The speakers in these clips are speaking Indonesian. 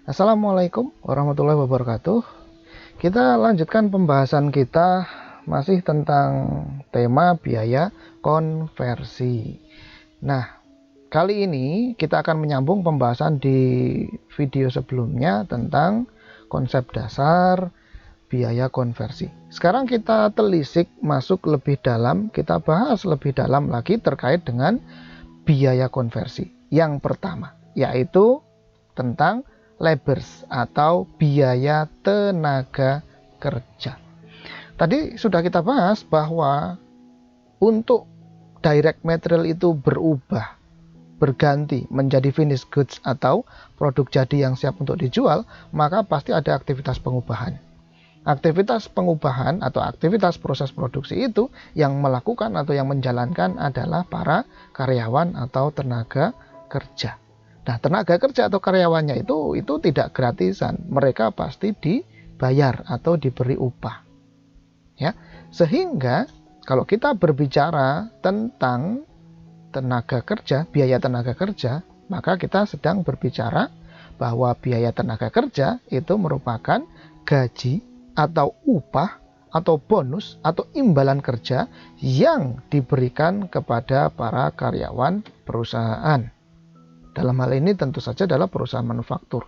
Assalamualaikum warahmatullahi wabarakatuh. Kita lanjutkan pembahasan kita masih tentang tema biaya konversi. Nah, kali ini kita akan menyambung pembahasan di video sebelumnya tentang konsep dasar biaya konversi. Sekarang kita telisik masuk lebih dalam, kita bahas lebih dalam lagi terkait dengan biaya konversi. Yang pertama, yaitu tentang labors atau biaya tenaga kerja. Tadi sudah kita bahas bahwa untuk direct material itu berubah, berganti menjadi finished goods atau produk jadi yang siap untuk dijual, maka pasti ada aktivitas pengubahan. Aktivitas pengubahan atau aktivitas proses produksi itu yang melakukan atau yang menjalankan adalah para karyawan atau tenaga kerja. Nah, tenaga kerja atau karyawannya itu tidak gratisan, mereka pasti dibayar atau diberi upah. Ya, sehingga kalau kita berbicara tentang tenaga kerja, biaya tenaga kerja, maka kita sedang berbicara bahwa biaya tenaga kerja itu merupakan gaji atau upah atau bonus atau imbalan kerja yang diberikan kepada para karyawan perusahaan. Dalam hal ini tentu saja adalah perusahaan manufaktur.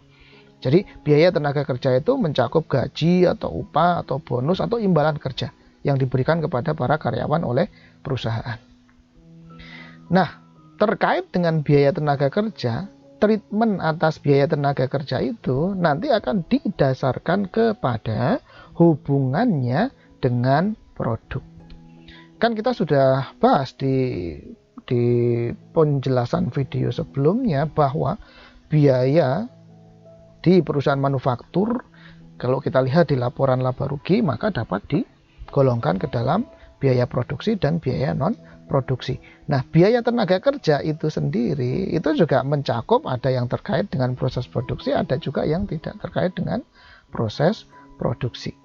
Jadi biaya tenaga kerja itu mencakup gaji atau upah atau bonus atau imbalan kerja yang diberikan kepada para karyawan oleh perusahaan. Nah, terkait dengan biaya tenaga kerja, treatment atas biaya tenaga kerja itu nanti akan didasarkan kepada hubungannya dengan produk. Kan kita sudah bahas di penjelasan video sebelumnya bahwa biaya di perusahaan manufaktur, kalau kita lihat di laporan laba rugi, maka dapat digolongkan ke dalam biaya produksi dan biaya non produksi. Nah, biaya tenaga kerja itu sendiri itu juga mencakup, ada yang terkait dengan proses produksi, ada juga yang tidak terkait dengan proses produksi.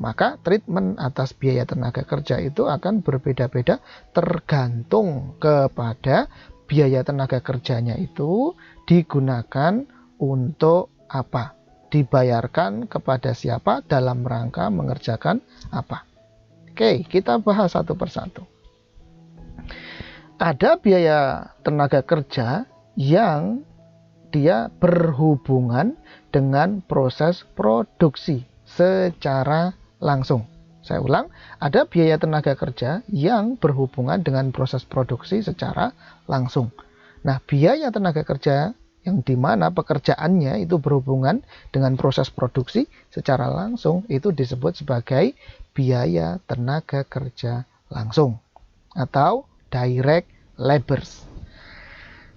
Maka treatment atas biaya tenaga kerja itu akan berbeda-beda tergantung kepada biaya tenaga kerjanya itu digunakan untuk apa, dibayarkan kepada siapa, dalam rangka mengerjakan apa. Oke, kita bahas satu persatu. Ada biaya tenaga kerja yang dia berhubungan dengan proses produksi secara langsung. Saya ulang, ada biaya tenaga kerja yang berhubungan dengan proses produksi secara langsung. Nah, biaya tenaga kerja yang dimana pekerjaannya itu berhubungan dengan proses produksi secara langsung itu disebut sebagai biaya tenaga kerja langsung atau direct labors.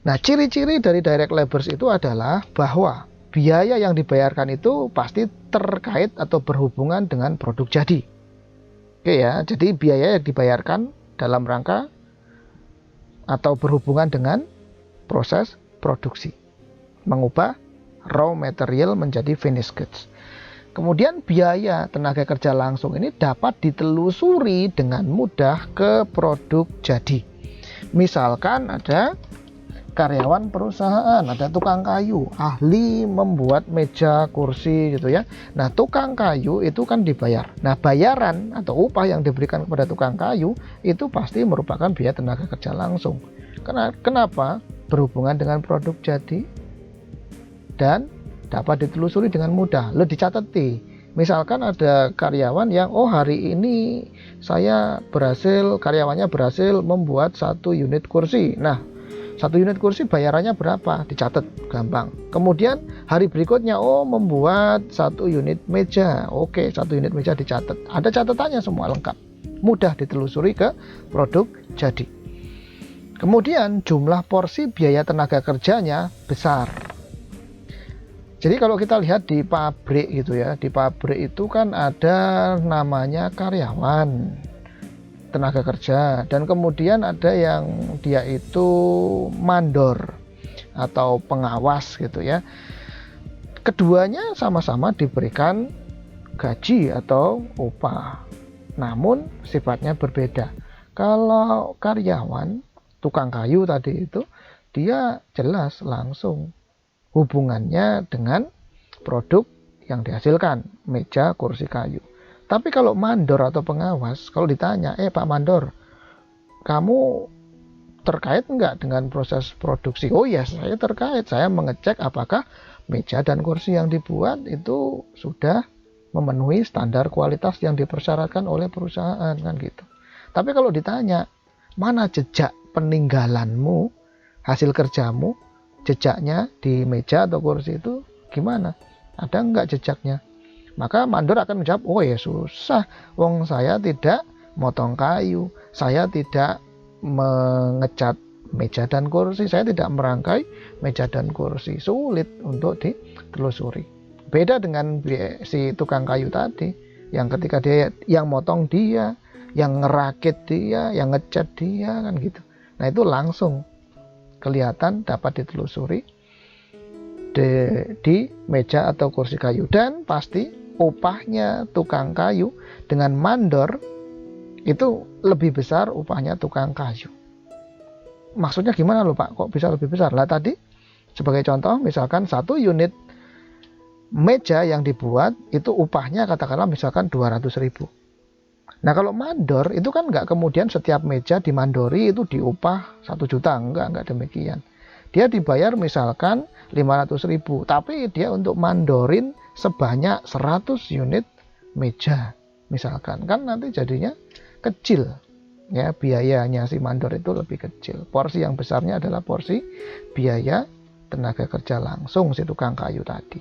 Nah, ciri-ciri dari direct labors itu adalah bahwa biaya yang dibayarkan itu pasti terkait atau berhubungan dengan produk jadi. Oke ya, jadi biaya yang dibayarkan dalam rangka atau berhubungan dengan proses produksi, mengubah raw material menjadi finished goods. Kemudian biaya tenaga kerja langsung ini dapat ditelusuri dengan mudah ke produk jadi. Misalkan ada karyawan perusahaan, ada tukang kayu, ahli membuat meja, kursi gitu ya. Nah, tukang kayu itu kan dibayar. Nah, bayaran atau upah yang diberikan kepada tukang kayu itu pasti merupakan biaya tenaga kerja langsung. Kenapa? Berhubungan dengan produk jadi dan dapat ditelusuri dengan mudah. Lo dicatati. Misalkan ada karyawan yang hari ini karyawannya berhasil membuat 1 unit kursi. Nah, 1 unit kursi bayarannya berapa? Dicatat, gampang. Kemudian hari berikutnya membuat 1 unit meja. Oke, 1 unit meja dicatat. Ada catatannya semua lengkap. Mudah ditelusuri ke produk jadi. Kemudian jumlah porsi biaya tenaga kerjanya besar. Jadi kalau kita lihat di pabrik gitu ya, di pabrik itu kan ada namanya karyawan tenaga kerja, dan kemudian ada yang dia itu mandor atau pengawas gitu ya. Keduanya sama-sama diberikan gaji atau upah, namun sifatnya berbeda. Kalau karyawan tukang kayu tadi itu dia jelas langsung hubungannya dengan produk yang dihasilkan, meja, kursi, kayu. Tapi kalau mandor atau pengawas, kalau ditanya, Pak Mandor, kamu terkait enggak dengan proses produksi? Oh ya, saya terkait. Saya mengecek apakah meja dan kursi yang dibuat itu sudah memenuhi standar kualitas yang dipersyaratkan oleh perusahaan, kan gitu. Tapi kalau ditanya, mana jejak peninggalanmu, hasil kerjamu, jejaknya di meja atau kursi itu gimana? Ada enggak jejaknya? Maka mandor akan menjawab, oh ya susah, wong saya tidak motong kayu, saya tidak mengecat meja dan kursi, saya tidak merangkai meja dan kursi, sulit untuk ditelusuri. Beda dengan si tukang kayu tadi, yang ketika dia yang motong dia, yang ngerakit dia, yang ngecat dia, kan gitu. Nah itu langsung kelihatan, dapat ditelusuri di meja atau kursi kayu. Dan pasti upahnya tukang kayu dengan mandor itu lebih besar upahnya tukang kayu. Maksudnya gimana loh Pak? Kok bisa lebih besar? Lah tadi sebagai contoh, misalkan 1 unit meja yang dibuat itu upahnya katakanlah misalkan 200.000. Nah kalau mandor itu kan nggak kemudian setiap meja dimandori itu diupah 1 juta, enggak demikian. Dia dibayar misalkan 500.000, tapi dia untuk mandorin sebanyak 100 unit meja misalkan, kan nanti jadinya kecil ya, biayanya si mandor itu lebih kecil. Porsi yang besarnya adalah porsi biaya tenaga kerja langsung si tukang kayu tadi.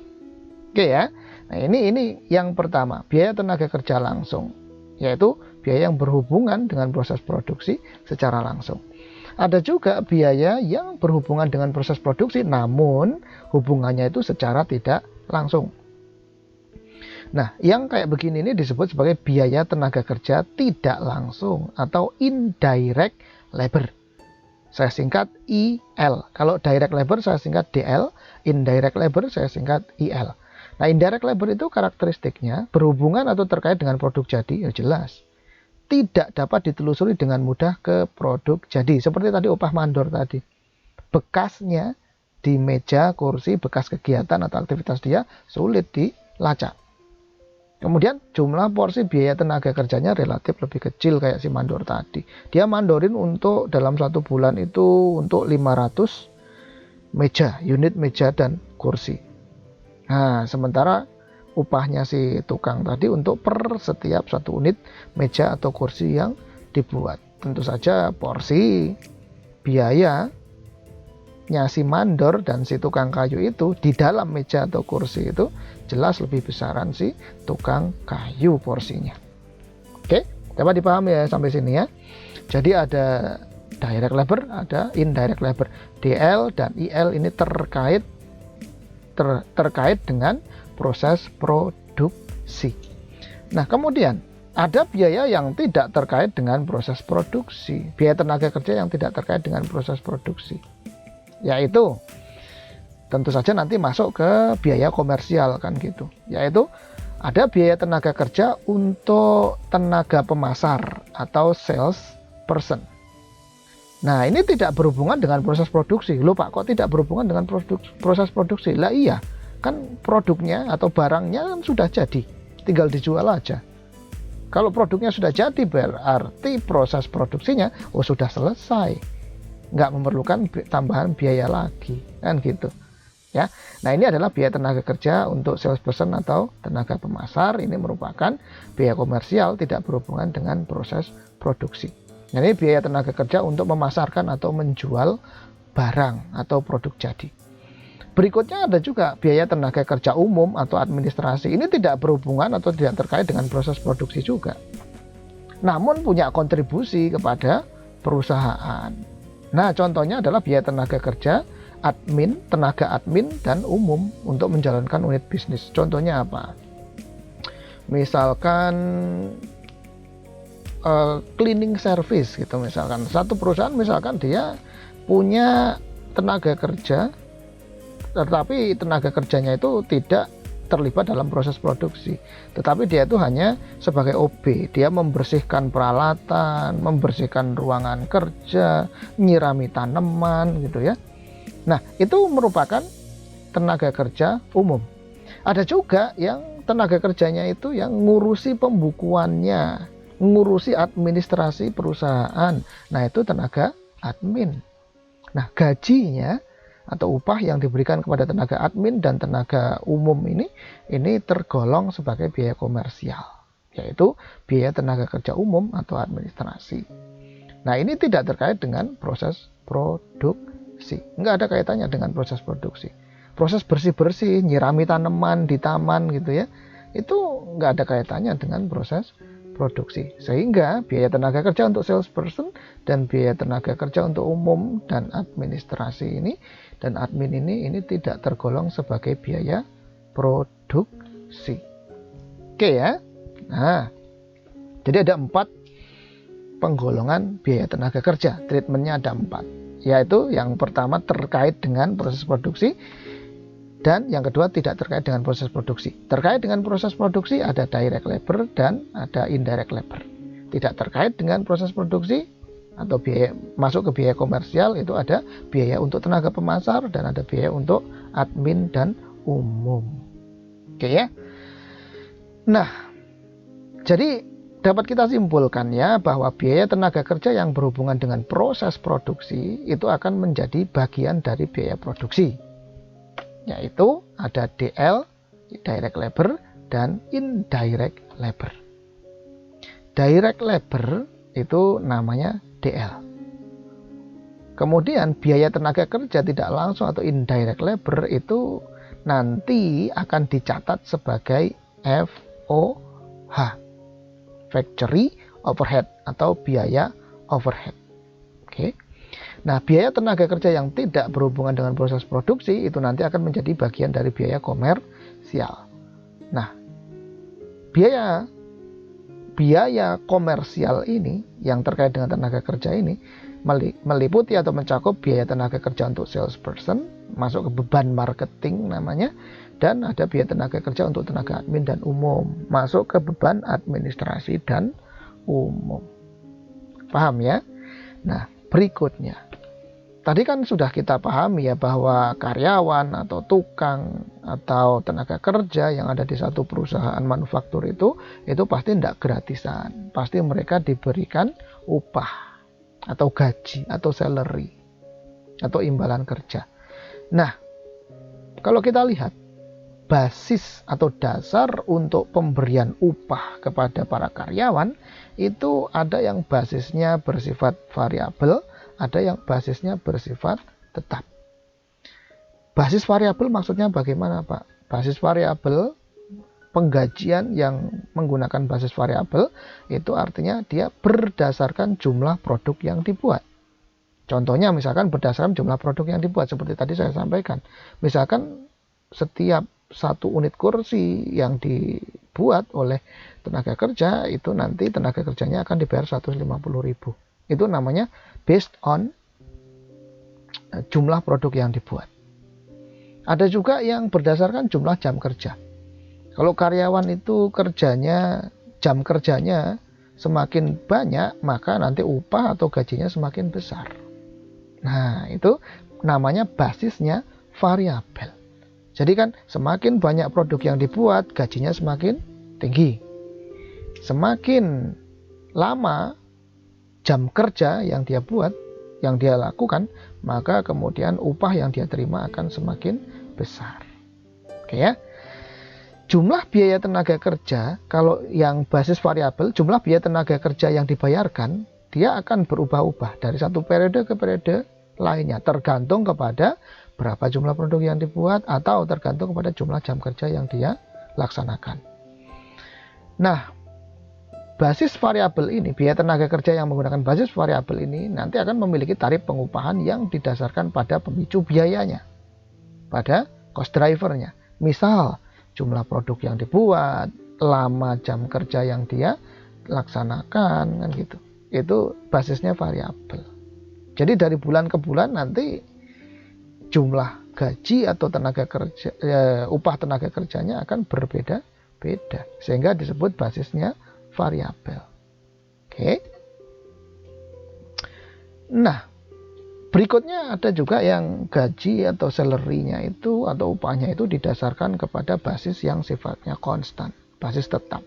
Oke ya. Nah ini yang pertama, biaya tenaga kerja langsung, yaitu biaya yang berhubungan dengan proses produksi secara langsung. Ada juga biaya yang berhubungan dengan proses produksi, namun hubungannya itu secara tidak langsung. Nah, yang kayak begini ini disebut sebagai biaya tenaga kerja tidak langsung atau indirect labor. Saya singkat IL. Kalau direct labor saya singkat DL, indirect labor saya singkat IL. Nah, indirect labor itu karakteristiknya berhubungan atau terkait dengan produk jadi, ya jelas. Tidak dapat ditelusuri dengan mudah ke produk jadi. Seperti tadi upah mandor tadi. Bekasnya di meja, kursi, bekas kegiatan atau aktivitas dia sulit dilacak. Kemudian jumlah porsi biaya tenaga kerjanya relatif lebih kecil kayak si mandor tadi. Dia mandorin untuk dalam 1 bulan itu untuk 500 meja, unit meja dan kursi. Nah, sementara upahnya si tukang tadi untuk per setiap 1 unit meja atau kursi yang dibuat. Tentu saja porsi biayanya si mandor dan si tukang kayu itu di dalam meja atau kursi itu jelas lebih besaran si tukang kayu porsinya. Oke, dapat dipahami ya sampai sini ya. Jadi ada direct labor, ada indirect labor. DL dan IL ini terkait dengan proses produksi. Nah, kemudian ada biaya yang tidak terkait dengan proses produksi, biaya tenaga kerja yang tidak terkait dengan proses produksi, yaitu tentu saja nanti masuk ke biaya komersial kan gitu, yaitu ada biaya tenaga kerja untuk tenaga pemasar atau sales person. Nah, ini tidak berhubungan dengan proses produksi. Loh Pak, kok tidak berhubungan dengan proses produksi? Lah iya, kan produknya atau barangnya kan sudah jadi, tinggal dijual aja. Kalau produknya sudah jadi berarti proses produksinya sudah selesai, nggak memerlukan tambahan biaya lagi kan gitu ya. Nah ini adalah biaya tenaga kerja untuk salesperson atau tenaga pemasar. Ini merupakan biaya komersial, tidak berhubungan dengan proses produksi. Nah, ini biaya tenaga kerja untuk memasarkan atau menjual barang atau produk jadi. Berikutnya ada juga biaya tenaga kerja umum atau administrasi. Ini tidak berhubungan atau tidak terkait dengan proses produksi juga, namun punya kontribusi kepada perusahaan. Nah, contohnya adalah biaya tenaga kerja admin, tenaga admin dan umum untuk menjalankan unit bisnis. Contohnya apa? Misalkan cleaning service gitu, misalkan satu perusahaan misalkan dia punya tenaga kerja, tetapi tenaga kerjanya itu tidak terlibat dalam proses produksi, tetapi dia itu hanya sebagai OB, dia membersihkan peralatan, membersihkan ruangan kerja, nyirami tanaman gitu ya. Nah, itu merupakan tenaga kerja umum. Ada juga yang tenaga kerjanya itu yang ngurusi pembukuannya, ngurusi administrasi perusahaan. Nah, itu tenaga admin. Nah, gajinya atau upah yang diberikan kepada tenaga admin dan tenaga umum ini tergolong sebagai biaya komersial, yaitu biaya tenaga kerja umum atau administrasi. Nah, ini tidak terkait dengan proses produksi. Nggak ada kaitannya dengan proses produksi. Proses bersih-bersih, nyirami tanaman di taman gitu ya, itu nggak ada kaitannya dengan proses produksi. Sehingga biaya tenaga kerja untuk salesperson dan biaya tenaga kerja untuk umum dan administrasi ini dan admin ini tidak tergolong sebagai biaya produksi. Oke ya. Nah, jadi ada 4 penggolongan biaya tenaga kerja. Treatmentnya ada 4. Yaitu yang pertama terkait dengan proses produksi, dan yang kedua tidak terkait dengan proses produksi. Terkait dengan proses produksi ada direct labor dan ada indirect labor. Tidak terkait dengan proses produksi atau biaya masuk ke biaya komersial itu ada biaya untuk tenaga pemasar dan ada biaya untuk admin dan umum. Oke ya. Nah, jadi dapat kita simpulkan ya bahwa biaya tenaga kerja yang berhubungan dengan proses produksi itu akan menjadi bagian dari biaya produksi. Yaitu ada DL, direct labor, dan indirect labor. Direct labor itu namanya DL. Kemudian biaya tenaga kerja tidak langsung atau indirect labor itu nanti akan dicatat sebagai FOH, factory overhead atau biaya overhead. Oke. Nah, biaya tenaga kerja yang tidak berhubungan dengan proses produksi itu nanti akan menjadi bagian dari biaya komersial. Nah, biaya komersial ini yang terkait dengan tenaga kerja ini meliputi atau mencakup biaya tenaga kerja untuk salesperson, masuk ke beban marketing namanya, dan ada biaya tenaga kerja untuk tenaga admin dan umum, masuk ke beban administrasi dan umum. Paham ya? Nah, berikutnya. Tadi kan sudah kita pahami ya bahwa karyawan atau tukang atau tenaga kerja yang ada di satu perusahaan manufaktur itu pasti tidak gratisan. Pasti mereka diberikan upah atau gaji atau salary atau imbalan kerja. Nah, kalau kita lihat basis atau dasar untuk pemberian upah kepada para karyawan itu ada yang basisnya bersifat variabel, ada yang basisnya bersifat tetap. Basis variabel maksudnya bagaimana, Pak? Basis variabel, penggajian yang menggunakan basis variabel itu artinya dia berdasarkan jumlah produk yang dibuat. Contohnya misalkan berdasarkan jumlah produk yang dibuat seperti tadi saya sampaikan. Misalkan setiap 1 unit kursi yang dibuat oleh tenaga kerja itu nanti tenaga kerjanya akan dibayar 150.000. Itu namanya based on jumlah produk yang dibuat. Ada juga yang berdasarkan jumlah jam kerja. Kalau karyawan itu jam kerjanya semakin banyak, maka nanti upah atau gajinya semakin besar. Nah, itu namanya basisnya variabel. Jadi kan semakin banyak produk yang dibuat, gajinya semakin tinggi. Semakin lama jam kerja yang dia buat, yang dia lakukan, maka kemudian upah yang dia terima akan semakin besar. Oke ya. Jumlah biaya tenaga kerja, kalau yang basis variabel, jumlah biaya tenaga kerja yang dibayarkan, dia akan berubah-ubah dari satu periode ke periode lainnya, tergantung kepada berapa jumlah produk yang dibuat atau tergantung kepada jumlah jam kerja yang dia laksanakan. Nah, basis variabel ini, biaya tenaga kerja yang menggunakan basis variabel ini nanti akan memiliki tarif pengupahan yang didasarkan pada pemicu biayanya, pada cost drivernya. Misal, jumlah produk yang dibuat, lama jam kerja yang dia laksanakan, kan gitu. Itu basisnya variabel. Jadi dari bulan ke bulan nanti jumlah gaji atau tenaga kerja, upah tenaga kerjanya akan berbeda-beda, sehingga disebut basisnya variabel. Oke. Nah, Berikutnya ada juga yang gaji atau salary-nya itu atau upahnya itu didasarkan kepada basis yang sifatnya konstan, basis tetap.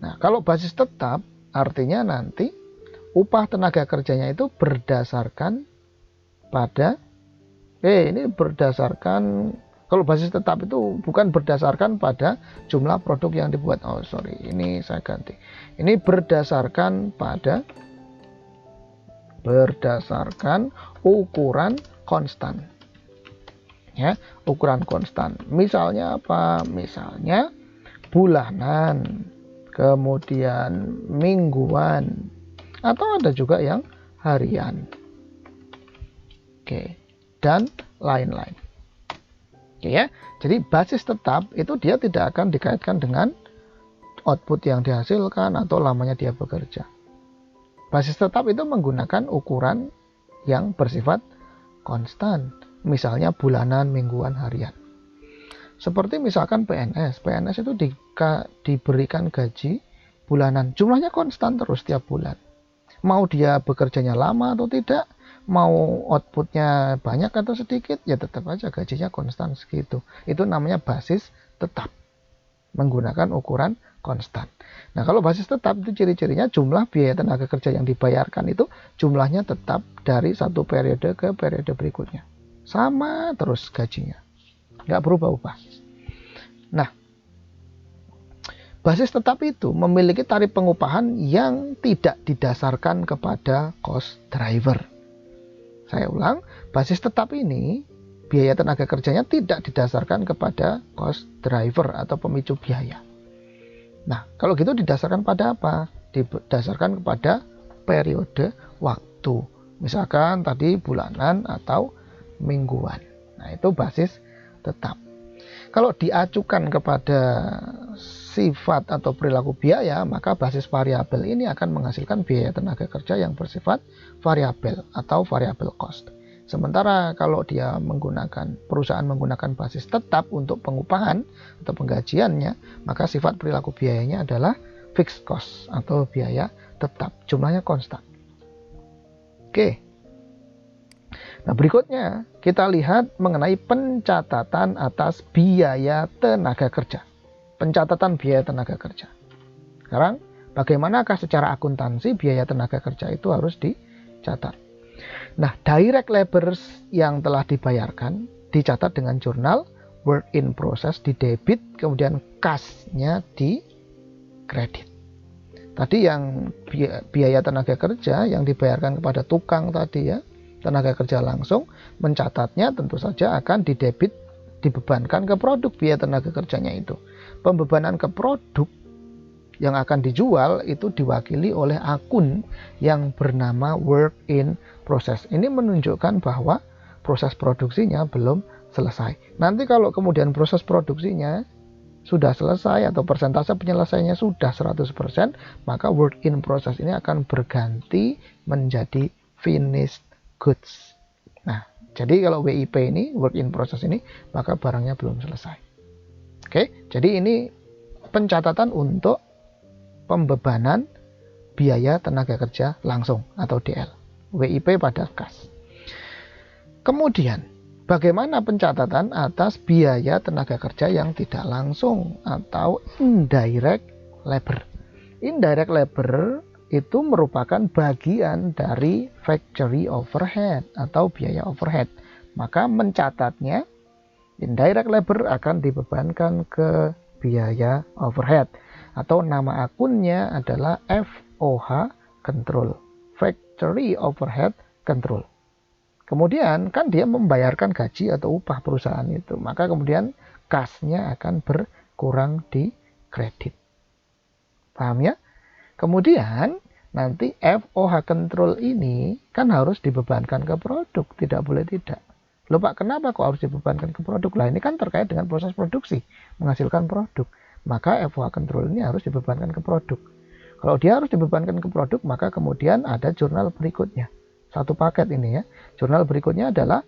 Nah, kalau basis tetap artinya nanti upah tenaga kerjanya itu berdasarkan pada kalau basis tetap itu bukan berdasarkan pada jumlah produk yang dibuat. Ini saya ganti. Ini berdasarkan ukuran konstan. Ya, ukuran konstan. Misalnya apa? Misalnya bulanan, kemudian mingguan, atau ada juga yang harian. Oke, dan lain-lain. Oke ya. Jadi basis tetap itu dia tidak akan dikaitkan dengan output yang dihasilkan atau lamanya dia bekerja. Basis tetap itu menggunakan ukuran yang bersifat konstan. Misalnya bulanan, mingguan, harian. Seperti misalkan PNS. PNS itu diberikan gaji bulanan. Jumlahnya konstan terus tiap bulan. Mau dia bekerjanya lama atau tidak, mau outputnya banyak atau sedikit, ya tetap aja gajinya konstan segitu. Itu namanya basis tetap, menggunakan ukuran konstan. Nah, kalau basis tetap itu ciri-cirinya jumlah biaya tenaga kerja yang dibayarkan itu jumlahnya tetap dari satu periode ke periode berikutnya. Sama terus gajinya, nggak berubah-ubah. Nah, basis tetap itu memiliki tarif pengupahan yang tidak didasarkan kepada cost driver. Saya ulang, basis tetap ini biaya tenaga kerjanya tidak didasarkan kepada cost driver atau pemicu biaya. Nah, kalau gitu didasarkan pada apa? Didasarkan kepada periode waktu. Misalkan tadi bulanan atau mingguan. Nah, itu basis tetap. Kalau diacukan kepada sifat atau perilaku biaya, maka basis variabel ini akan menghasilkan biaya tenaga kerja yang bersifat variabel atau variable cost. Sementara kalau dia perusahaan menggunakan basis tetap untuk pengupahan atau penggajiannya, maka sifat perilaku biayanya adalah fixed cost atau biaya tetap, jumlahnya konstan. Oke. Nah, berikutnya kita lihat mengenai pencatatan atas biaya tenaga kerja. Pencatatan biaya tenaga kerja. Sekarang, bagaimanakah secara akuntansi biaya tenaga kerja itu harus dicatat? Nah, direct labor yang telah dibayarkan dicatat dengan jurnal work in process di debit, kemudian kas-nya di kredit. Tadi yang biaya tenaga kerja yang dibayarkan kepada tukang tadi ya, tenaga kerja langsung, mencatatnya tentu saja akan dibebankan ke produk biaya tenaga kerjanya itu. Pembebanan ke produk yang akan dijual itu diwakili oleh akun yang bernama work in process. Ini menunjukkan bahwa proses produksinya belum selesai. Nanti kalau kemudian proses produksinya sudah selesai atau persentase penyelesaiannya sudah 100%, maka work in process ini akan berganti menjadi finished goods. Nah, jadi kalau WIP ini, work in process ini, maka barangnya belum selesai. Oke, jadi ini pencatatan untuk pembebanan biaya tenaga kerja langsung atau DL. WIP pada kas. Kemudian, bagaimana pencatatan atas biaya tenaga kerja yang tidak langsung atau indirect labor? Indirect labor itu merupakan bagian dari factory overhead atau biaya overhead. Maka mencatatnya indirect labor akan dibebankan ke biaya overhead atau nama akunnya adalah FOH Control, Factory Overhead Control. Kemudian kan dia membayarkan gaji atau upah perusahaan itu, maka kemudian kasnya akan berkurang di kredit. Paham ya? Kemudian nanti FOH Control ini kan harus dibebankan ke produk, tidak boleh tidak. Loh Pak, kenapa kok harus dibebankan ke produk? Lah ini kan terkait dengan proses produksi, menghasilkan produk. Maka FOH Control ini harus dibebankan ke produk. Kalau dia harus dibebankan ke produk, maka kemudian ada jurnal berikutnya. Satu paket ini ya. Jurnal berikutnya adalah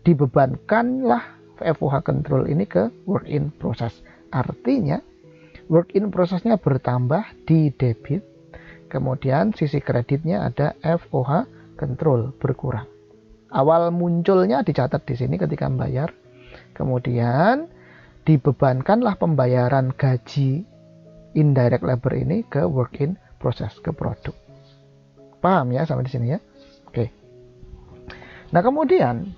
dibebankanlah FOH Control ini ke work in process. Artinya work in processnya bertambah di debit. Kemudian sisi kreditnya ada FOH control, berkurang. Awal munculnya dicatat di sini ketika membayar, kemudian dibebankanlah pembayaran gaji indirect labor ini ke work in process, ke produk. Paham ya sampai di sini ya? Oke. Nah, kemudian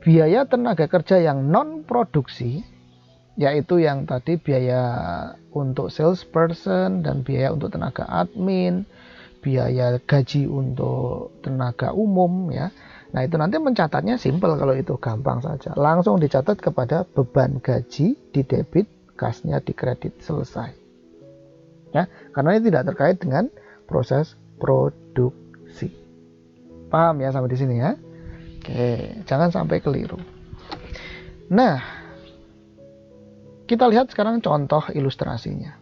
biaya tenaga kerja yang non produksi, yaitu yang tadi biaya untuk salesperson dan biaya untuk tenaga admin, biaya gaji untuk tenaga umum ya. Nah, itu nanti mencatatnya simple, kalau itu gampang saja. Langsung dicatat kepada beban gaji, di debit, kasnya di kredit, selesai. Ya, karena ini tidak terkait dengan proses produksi. Paham ya sampai di sini ya? Oke, jangan sampai keliru. Nah, kita lihat sekarang contoh ilustrasinya.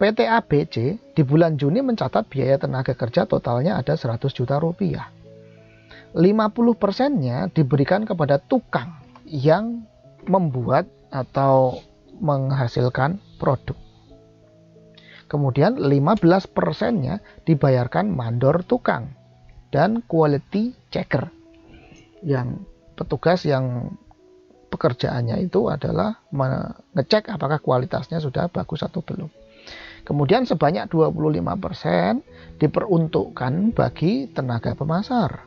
PT ABC di bulan Juni mencatat biaya tenaga kerja totalnya ada 100 juta rupiah. 50%-nya diberikan kepada tukang yang membuat atau menghasilkan produk. Kemudian 15%-nya dibayarkan mandor tukang dan quality checker, yang petugas yang pekerjaannya itu adalah mengecek apakah kualitasnya sudah bagus atau belum. Kemudian sebanyak 25% diperuntukkan bagi tenaga pemasar.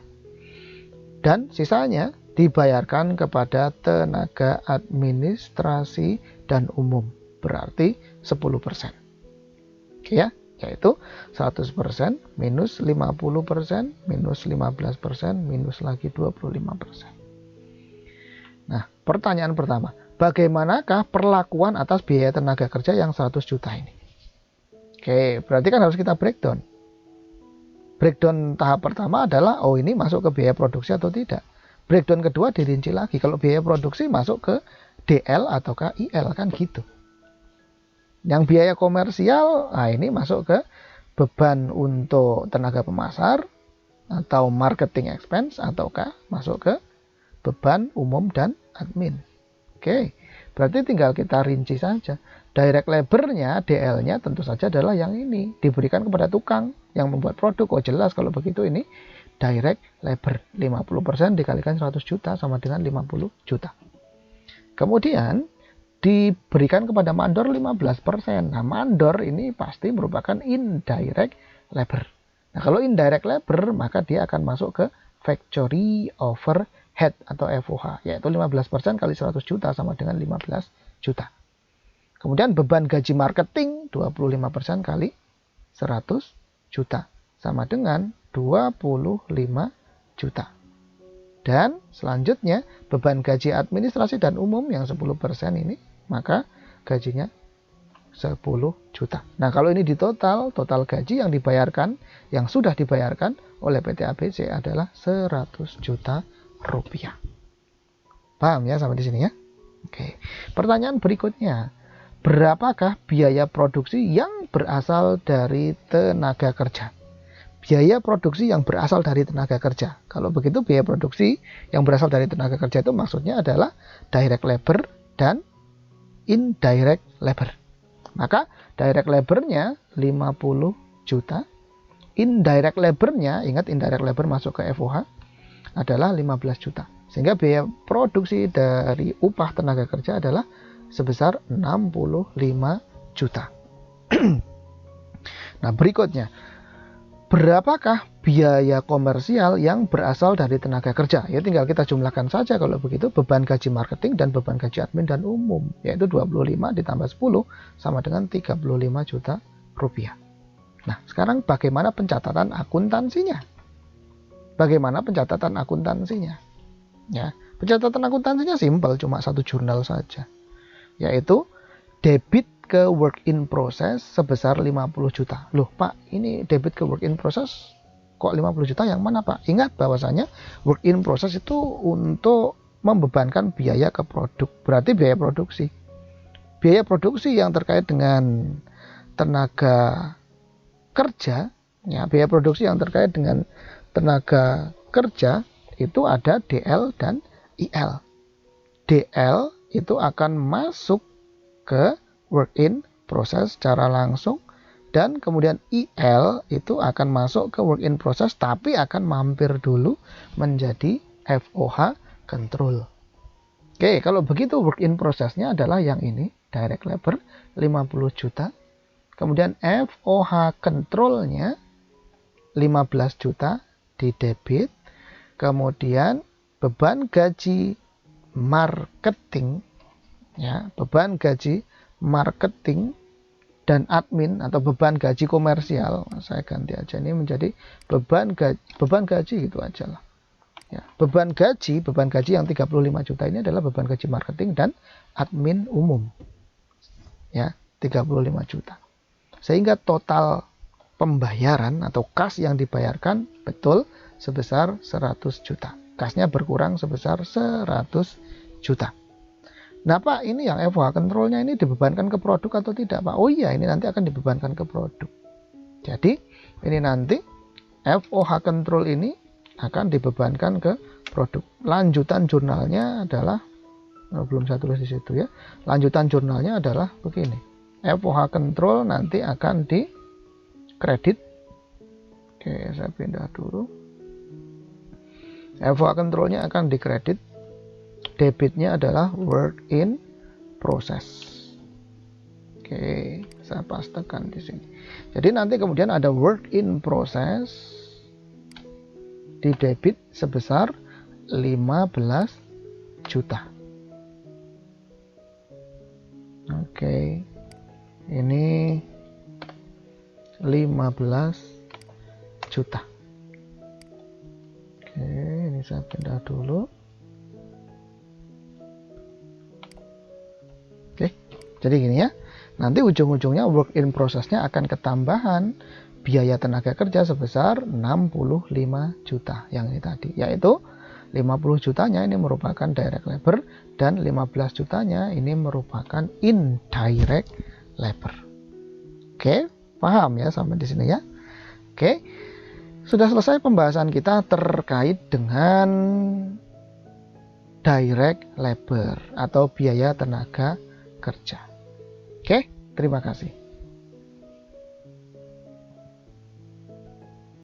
Dan sisanya dibayarkan kepada tenaga administrasi dan umum. Berarti 10%. Oke ya, yaitu 100% minus 50% minus 15% minus lagi 25%. Nah, pertanyaan pertama, bagaimanakah perlakuan atas biaya tenaga kerja yang 100 juta ini? Oke, berarti kan harus kita breakdown. Breakdown tahap pertama adalah, oh ini masuk ke biaya produksi atau tidak. Breakdown kedua dirinci lagi, kalau biaya produksi masuk ke DL atau ke IL, kan gitu. Yang biaya komersial, nah ini masuk ke beban untuk tenaga pemasar atau marketing expense, ataukah masuk ke beban umum dan admin. Oke, berarti tinggal kita rinci saja. Direct labor-nya, DL-nya tentu saja adalah yang ini, diberikan kepada tukang yang membuat produk. Oh jelas kalau begitu ini direct labor. 50% dikalikan 100 juta sama dengan 50 juta. Kemudian diberikan kepada mandor 15%. Nah, mandor ini pasti merupakan indirect labor. Nah, kalau indirect labor maka dia akan masuk ke factory overhead atau FOH, yaitu 15% kali 100 juta sama dengan 15 juta. Kemudian beban gaji marketing 25% kali 100 juta sama dengan 25 juta. Dan selanjutnya beban gaji administrasi dan umum yang 10% ini, maka gajinya 10 juta. Nah, kalau ini total gaji yang dibayarkan, yang sudah dibayarkan oleh PT ABC adalah 100 juta rupiah. Paham ya sampai di sini ya? Oke. Pertanyaan berikutnya, berapakah biaya produksi yang berasal dari tenaga kerja? Biaya produksi yang berasal dari tenaga kerja. Kalau begitu biaya produksi yang berasal dari tenaga kerja itu maksudnya adalah direct labor dan indirect labor. Maka direct labornya 50 juta. Indirect labornya, ingat indirect labor masuk ke FOH, adalah 15 juta. Sehingga biaya produksi dari upah tenaga kerja adalah sebesar 65 juta. Nah, berikutnya, berapakah biaya komersial yang berasal dari tenaga kerja? Ya tinggal kita jumlahkan saja kalau begitu beban gaji marketing dan beban gaji admin dan umum, yaitu 25 ditambah 10 sama dengan 35 juta rupiah. Nah, sekarang bagaimana pencatatan akuntansinya? Bagaimana pencatatan akuntansinya? Ya, pencatatan akuntansinya simpel, cuma satu jurnal saja, yaitu debit ke work in process sebesar 50 juta. Loh Pak, ini debit ke work in process kok 50 juta yang mana Pak? Ingat bahwasanya work in process itu untuk membebankan biaya ke produk, berarti biaya produksi. Biaya produksi yang terkait dengan tenaga kerja, ya, biaya produksi yang terkait dengan tenaga kerja itu ada DL dan IL. DL itu akan masuk ke work in process secara langsung Dan kemudian IL itu akan masuk ke work in process, tapi akan mampir dulu menjadi FOH control. Oke, kalau begitu work in process-nya adalah yang ini, direct labor 50 juta. Kemudian FOH control-nya 15 juta di debit. Kemudian beban gaji marketing, ya, beban gaji marketing dan admin atau beban gaji komersial, saya ganti aja ini menjadi beban gaji gitu aja lah. Ya, beban gaji yang 35 juta ini adalah beban gaji marketing dan admin umum. Ya, 35 juta. Sehingga total pembayaran atau kas yang dibayarkan betul sebesar 100 juta. Kasnya berkurang sebesar 100 juta. Nah Pak, ini yang FOH controlnya ini dibebankan ke produk atau tidak Pak? Oh iya, ini nanti akan dibebankan ke produk. Jadi ini nanti FOH control ini akan dibebankan ke produk. Lanjutan jurnalnya adalah, belum saya tulis di situ ya. Lanjutan jurnalnya adalah begini. FOH control nanti akan di kredit. Oke, saya pindah dulu. FOH controlnya akan dikredit. Debitnya adalah work in process. Oke, saya pastekan di sini. Jadi nanti kemudian ada work in process di debit sebesar 15 juta. Oke. Ini 15 juta. Oke, ini saya pindah dulu. Oke, jadi gini ya. Nanti ujung-ujungnya work in process-nya akan ketambahan biaya tenaga kerja sebesar 65 juta yang ini tadi, yaitu 50 jutanya ini merupakan direct labor dan 15 jutanya ini merupakan indirect labor. Oke, paham ya sampai di sini ya? Oke. Sudah selesai pembahasan kita terkait dengan direct labor atau biaya tenaga kerja. Oke, terima kasih.